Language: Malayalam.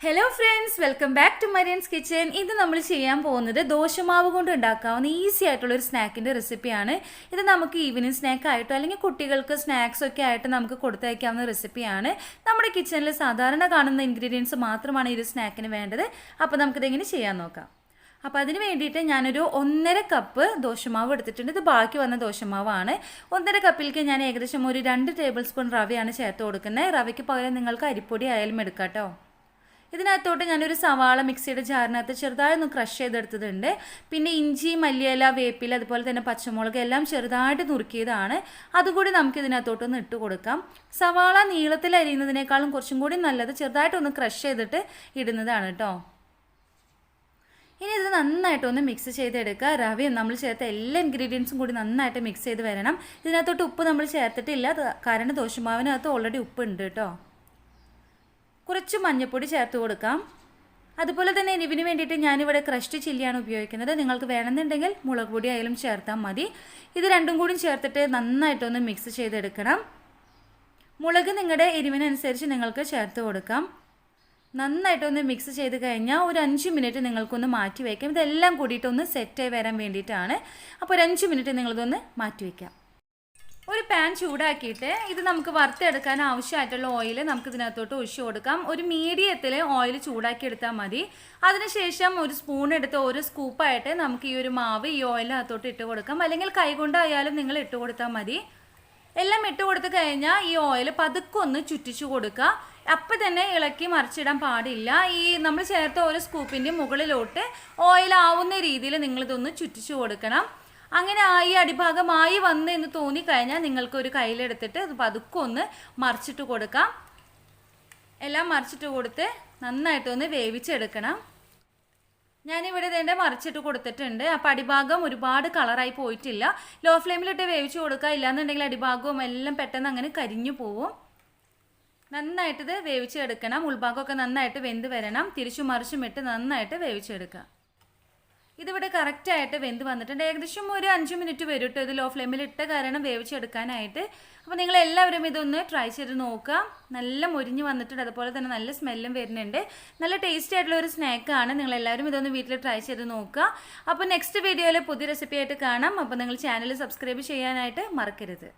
Hello friends, welcome back to Marian's kitchen. ഇത് നമ്മൾ ചെയ്യാൻ പോകുന്നത് ദോശമാവ് കൊണ്ട് ഉണ്ടാക്കാവുന്ന ഈസി ആയിട്ടുള്ളൊരു സ്നാക്കിൻ്റെ റെസിപ്പിയാണ്. ഇത് നമുക്ക് ഈവനിങ് സ്നാക്ക് ആയിട്ടോ അല്ലെങ്കിൽ കുട്ടികൾക്ക് സ്നാക്സ് ഒക്കെ ആയിട്ട് നമുക്ക് കൊടുത്തയക്കാവുന്ന റെസിപ്പിയാണ്. നമ്മുടെ കിച്ചണിൽ സാധാരണ കാണുന്ന ഇൻഗ്രീഡിയൻസ് മാത്രമാണ് ഈ ഒരു സ്നാക്കിന് വേണ്ടത്. അപ്പോൾ നമുക്കിതെങ്ങനെ ചെയ്യാൻ നോക്കാം. അപ്പോൾ അതിന് വേണ്ടിയിട്ട് ഞാനൊരു 1.5 കപ്പ് ദോശമാവ് എടുത്തിട്ടുണ്ട്. ഇത് ബാക്കി വന്ന ദോശമാവാണ്. 1.5 കപ്പിലേക്ക് ഞാൻ ഏകദേശം ഒരു 2 ടേബിൾ സ്പൂൺ റവയാണ് ചേർത്ത് കൊടുക്കുന്നത്. റവയ്ക്ക് പകരം നിങ്ങൾക്ക് അരിപ്പൊടി ആയാലും എടുക്കാം കേട്ടോ. ഇതിനകത്തോട്ട് ഞാനൊരു സവാള മിക്സിയുടെ ജാറിനകത്ത് ചെറുതായി ഒന്ന് ക്രഷ് ചെയ്തെടുത്തതുണ്ട്. പിന്നെ ഇഞ്ചി, മല്ലിയില, വേപ്പില, അതുപോലെ തന്നെ പച്ചമുളക് എല്ലാം ചെറുതായിട്ട് നുറുക്കിയതാണ്. അതുകൂടി നമുക്ക് ഇതിനകത്തോട്ടൊന്ന് ഇട്ട് കൊടുക്കാം. സവാള നീളത്തിൽ അരിയുന്നതിനേക്കാളും കുറച്ചും കൂടി നല്ലത് ചെറുതായിട്ടൊന്ന് ക്രഷ് ചെയ്തിട്ട് ഇടുന്നതാണ് കേട്ടോ. ഇനി ഇത് നന്നായിട്ടൊന്ന് മിക്സ് ചെയ്തെടുക്കുക. റവയും നമ്മൾ ചേർത്ത എല്ലാ ഇൻഗ്രീഡിയൻസും കൂടി നന്നായിട്ട് മിക്സ് ചെയ്ത് വരണം. ഇതിനകത്തോട്ട് ഉപ്പ് നമ്മൾ ചേർത്തിട്ടില്ല, കാരണം ദോശമാവിനകത്ത് ഓൾറെഡി ഉപ്പ് ഉണ്ട് കേട്ടോ. കുറച്ച് മഞ്ഞൾപ്പൊടി ചേർത്ത് കൊടുക്കാം. അതുപോലെ തന്നെ എരിവിന് വേണ്ടിയിട്ട് ഞാനിവിടെ ക്രഷ്ഡ് ചില്ലിയാണ് ഉപയോഗിക്കുന്നത്. നിങ്ങൾക്ക് വേണമെന്നുണ്ടെങ്കിൽ മുളക് പൊടി ആയാലും ചേർത്താൽ മതി. ഇത് രണ്ടും കൂടി ചേർത്തിട്ട് നന്നായിട്ടൊന്ന് മിക്സ് ചെയ്തെടുക്കണം. മുളക് നിങ്ങളുടെ എരിവിനനുസരിച്ച് നിങ്ങൾക്ക് ചേർത്ത് കൊടുക്കാം. നന്നായിട്ടൊന്ന് മിക്സ് ചെയ്ത് കഴിഞ്ഞാൽ ഒരു 5 മിനിറ്റ് നിങ്ങൾക്കൊന്ന് മാറ്റി വയ്ക്കാം. ഇതെല്ലാം കൂടിയിട്ടൊന്ന് സെറ്റായി വരാൻ വേണ്ടിയിട്ടാണ്. അപ്പോൾ ഒരു 5 മിനിറ്റ് നിങ്ങളിതൊന്ന് മാറ്റി വയ്ക്കാം. ഒരു പാൻ ചൂടാക്കിയിട്ട് ഇത് നമുക്ക് വറുത്തെടുക്കാൻ ആവശ്യമായിട്ടുള്ള ഓയിൽ നമുക്ക് ഇതിനകത്തോട്ട് ഒഴിച്ചു കൊടുക്കാം. ഒരു മീഡിയത്തിൽ ഓയിൽ ചൂടാക്കി എടുത്താൽ മതി. അതിനുശേഷം ഒരു സ്പൂൺ എടുത്ത് ഒരു സ്കൂപ്പായിട്ട് നമുക്ക് ഈ ഒരു മാവ് ഈ ഓയിലിനകത്തോട്ട് ഇട്ട് കൊടുക്കാം. അല്ലെങ്കിൽ കൈകൊണ്ടായാലും നിങ്ങൾ ഇട്ട് കൊടുത്താൽ മതി. എല്ലാം ഇട്ട് കൊടുത്ത് കഴിഞ്ഞാൽ ഈ ഓയിൽ പതുക്കെ ഒന്ന് ചുറ്റിച്ചു കൊടുക്കുക. അപ്പം തന്നെ ഇളക്കി മറിച്ചിടാൻ പാടില്ല. ഈ നമ്മൾ ചേർത്ത ഓരോ സ്കൂപ്പിൻ്റെ മുകളിലോട്ട് ഓയിൽ ആവുന്ന രീതിയിൽ നിങ്ങളിതൊന്ന് ചുറ്റിച്ചു കൊടുക്കണം. അങ്ങനെ ആയി അടിഭാഗമായി വന്ന് എന്ന് തോന്നിക്കഴിഞ്ഞാൽ നിങ്ങൾക്കൊരു കയ്യിലെടുത്തിട്ട് അത് പതുക്കെ ഒന്ന് മറിച്ചിട്ട് കൊടുക്കാം. എല്ലാം മറിച്ചിട്ട് കൊടുത്ത് നന്നായിട്ടൊന്ന് വേവിച്ചെടുക്കണം. ഞാനിവിടെ ഇതിൻ്റെ മറിച്ചിട്ട് കൊടുത്തിട്ടുണ്ട്. അപ്പോൾ അടിഭാഗം ഒരുപാട് കളറായി പോയിട്ടില്ല. ലോ ഫ്ലെയിമിലിട്ട് വേവിച്ച് കൊടുക്കുക. ഇല്ലാന്നുണ്ടെങ്കിൽ അടിഭാഗവും എല്ലാം പെട്ടെന്ന് അങ്ങനെ കരിഞ്ഞു പോവും. നന്നായിട്ടിത് വേവിച്ചെടുക്കണം. ഉൾഭാഗമൊക്കെ നന്നായിട്ട് വെന്ത് വരണം. തിരിച്ചും മറിച്ചും ഇട്ട് നന്നായിട്ട് വേവിച്ചെടുക്കുക. ഇതിവിടെ കറക്റ്റായിട്ട് വെന്ത് വന്നിട്ടുണ്ട്. ഏകദേശം ഒരു 5 മിനിറ്റ് വരും കേട്ടോ. ഇത് ലോ ഫ്ലെയിമിൽ ഇട്ട കാരണം വേവിച്ചെടുക്കാനായിട്ട്. അപ്പോൾ നിങ്ങളെല്ലാവരും ഇതൊന്ന് ട്രൈ ചെയ്ത് നോക്കുക. നല്ല മൊരിഞ്ഞ് വന്നിട്ടുണ്ട്. അതുപോലെ തന്നെ നല്ല സ്മെല്ലും വരുന്നുണ്ട്. നല്ല ടേസ്റ്റി ആയിട്ടുള്ള ഒരു സ്നാക്കാണ്. നിങ്ങളെല്ലാവരും ഇതൊന്ന് വീട്ടിൽ ട്രൈ ചെയ്ത് നോക്കുക. അപ്പോൾ നെക്സ്റ്റ് വീഡിയോയിൽ പുതിയ റെസിപ്പി ആയിട്ട് കാണാം. അപ്പോൾ നിങ്ങൾ ചാനൽ സബ്സ്ക്രൈബ് ചെയ്യാനായിട്ട് മറക്കരുത്.